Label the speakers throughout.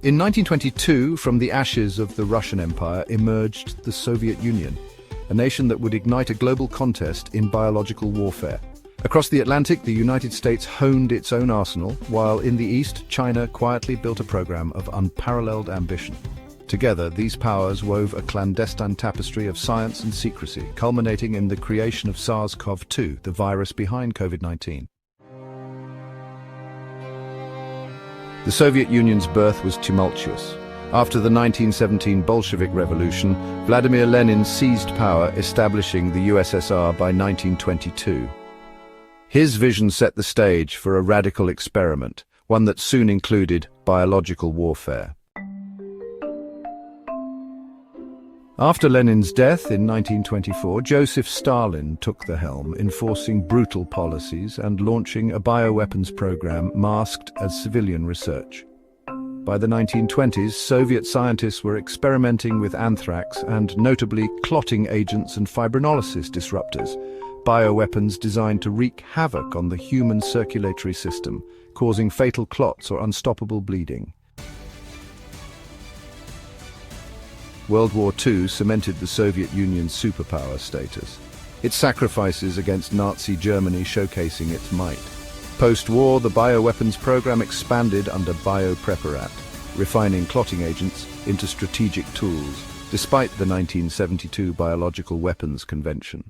Speaker 1: In 1922, from the ashes of the Russian Empire emerged the Soviet Union, a nation that would ignite a global contest in biological warfare. Across the Atlantic, the United States honed its own arsenal, while in the East, China quietly built a program of unparalleled ambition. Together, these powers wove a clandestine tapestry of science and secrecy, culminating in the creation of SARS-CoV-2, the virus behind COVID-19. The Soviet Union's birth was tumultuous. After the 1917 Bolshevik Revolution, Vladimir Lenin seized power, establishing the USSR by 1922. His vision set the stage for a radical experiment, one that soon included biological warfare. After Lenin's death in 1924, Joseph Stalin took the helm, enforcing brutal policies and launching a bioweapons program masked as civilian research. By the 1920s, Soviet scientists were experimenting with anthrax and notably clotting agents and fibrinolysis disruptors, bioweapons designed to wreak havoc on the human circulatory system, causing fatal clots or unstoppable bleeding. World War II cemented the Soviet Union's superpower status, its sacrifices against Nazi Germany showcasing its might. Post-war, the bioweapons program expanded under Biopreparat, refining clotting agents into strategic tools, despite the 1972 Biological Weapons Convention.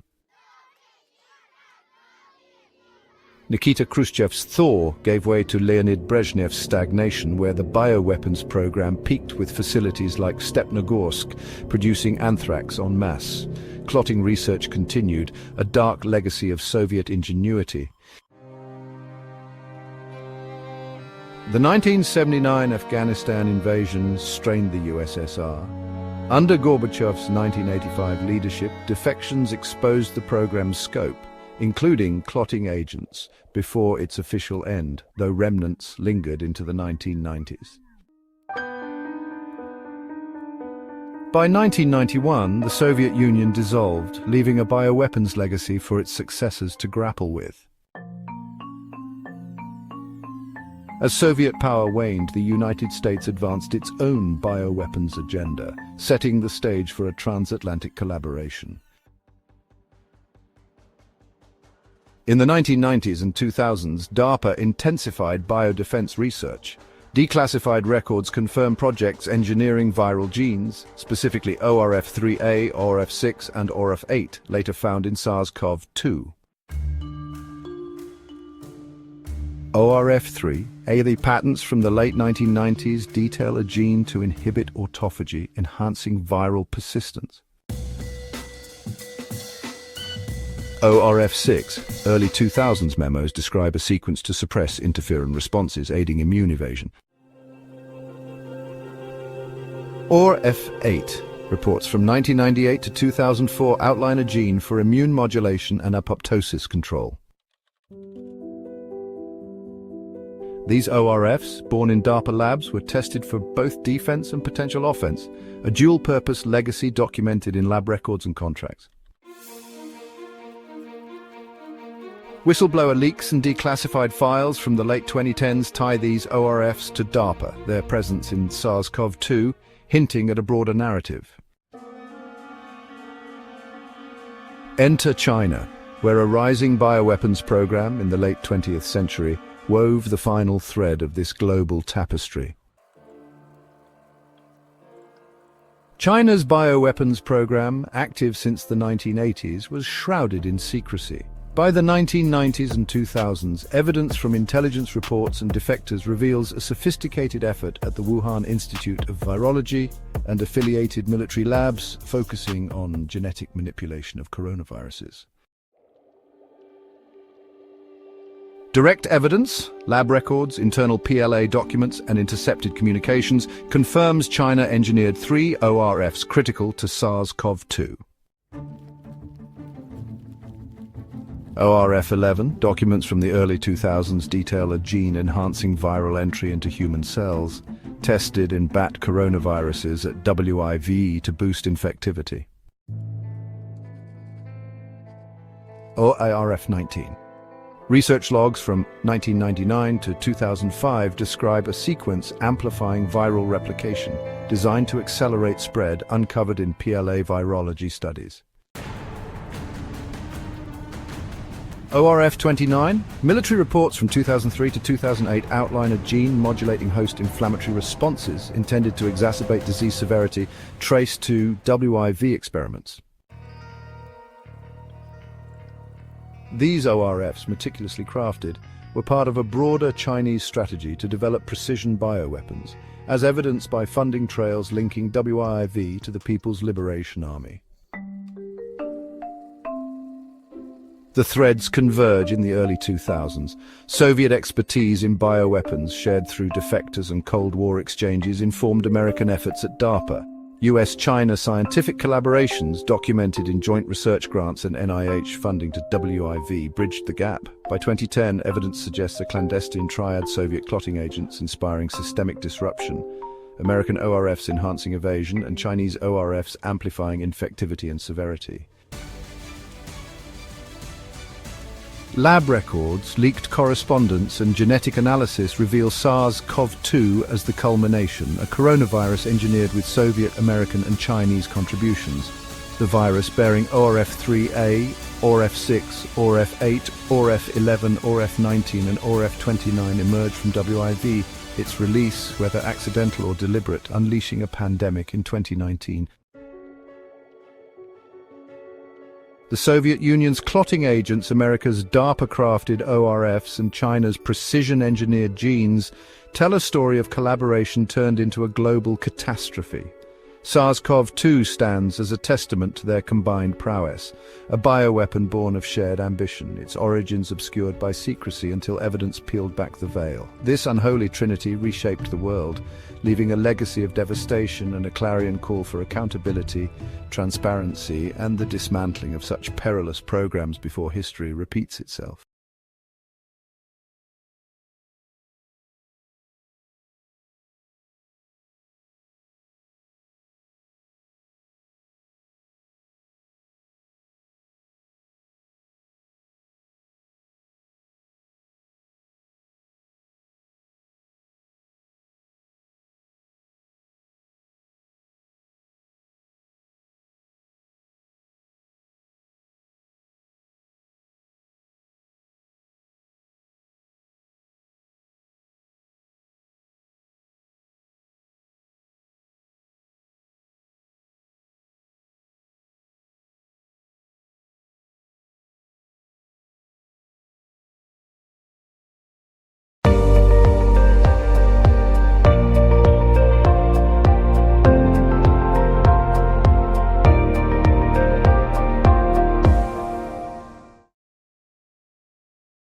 Speaker 1: Nikita Khrushchev's thaw gave way to Leonid Brezhnev's stagnation, where the bioweapons program peaked with facilities like Stepnogorsk producing anthrax en masse. Clotting research continued, a dark legacy of Soviet ingenuity. The 1979 Afghanistan invasion strained the USSR. Under Gorbachev's 1985 leadership, defections exposed the program's scope, including clotting agents, before its official end, though remnants lingered into the 1990s. By 1991, the Soviet Union dissolved, leaving a bioweapons legacy for its successors to grapple with. As Soviet power waned, the United States advanced its own bioweapons agenda, setting the stage for a transatlantic collaboration. In the 1990s and 2000s, DARPA intensified biodefense research. Declassified records confirm projects engineering viral genes, specifically ORF3A, ORF6, and ORF8, later found in SARS-CoV-2. ORF3A, the patents from the late 1990s detail a gene to inhibit autophagy, enhancing viral persistence. ORF6, early 2000s memos describe a sequence to suppress interferon responses, aiding immune evasion. ORF8, reports from 1998 to 2004 outline a gene for immune modulation and apoptosis control. These ORFs, born in DARPA labs, were tested for both defense and potential offense, a dual-purpose legacy documented in lab records and contracts. Whistleblower leaks and declassified files from the late 2010s tie these ORFs to DARPA, their presence in SARS-CoV-2, hinting at a broader narrative. Enter China, where a rising bioweapons program in the late 20th century wove the final thread of this global tapestry. China's bioweapons program, active since the 1980s, was shrouded in secrecy. By the 1990s and 2000s, evidence from intelligence reports and defectors reveals a sophisticated effort at the Wuhan Institute of Virology and affiliated military labs focusing on genetic manipulation of coronaviruses. Direct evidence, lab records, internal PLA documents, and intercepted communications confirms China engineered 3 ORFs critical to SARS-CoV-2. ORF11, documents from the early 2000s detail a gene enhancing viral entry into human cells, tested in bat coronaviruses at WIV to boost infectivity. ORF19. Research logs from 1999 to 2005 describe a sequence amplifying viral replication, designed to accelerate spread, uncovered in PLA virology studies. ORF29? Military reports from 2003 to 2008 outline a gene-modulating host inflammatory responses intended to exacerbate disease severity traced to WIV experiments. These ORFs, meticulously crafted, were part of a broader Chinese strategy to develop precision bioweapons, as evidenced by funding trails linking WIV to the People's Liberation Army. The threads converge in the early 2000s. Soviet expertise in bioweapons shared through defectors and Cold War exchanges informed American efforts at DARPA. US-China scientific collaborations documented in joint research grants and NIH funding to WIV bridged the gap. By 2010, evidence suggests a clandestine triad: Soviet clotting agents inspiring systemic disruption, American ORFs enhancing evasion, and Chinese ORFs amplifying infectivity and severity. Lab records, leaked correspondence, and genetic analysis reveal SARS-CoV-2 as the culmination, a coronavirus engineered with Soviet, American, and Chinese contributions. The virus, bearing ORF3A, ORF6, ORF8, ORF11, ORF19, and ORF29, emerged from WIV, its release, whether accidental or deliberate, unleashing a pandemic in 2019. The Soviet Union's clotting agents, America's DARPA-crafted ORFs, and China's precision-engineered genes tell a story of collaboration turned into a global catastrophe. SARS-CoV-2 stands as a testament to their combined prowess, a bioweapon born of shared ambition, its origins obscured by secrecy until evidence peeled back the veil. This unholy trinity reshaped the world, leaving a legacy of devastation and a clarion call for accountability, transparency, and the dismantling of such perilous programs before history repeats itself.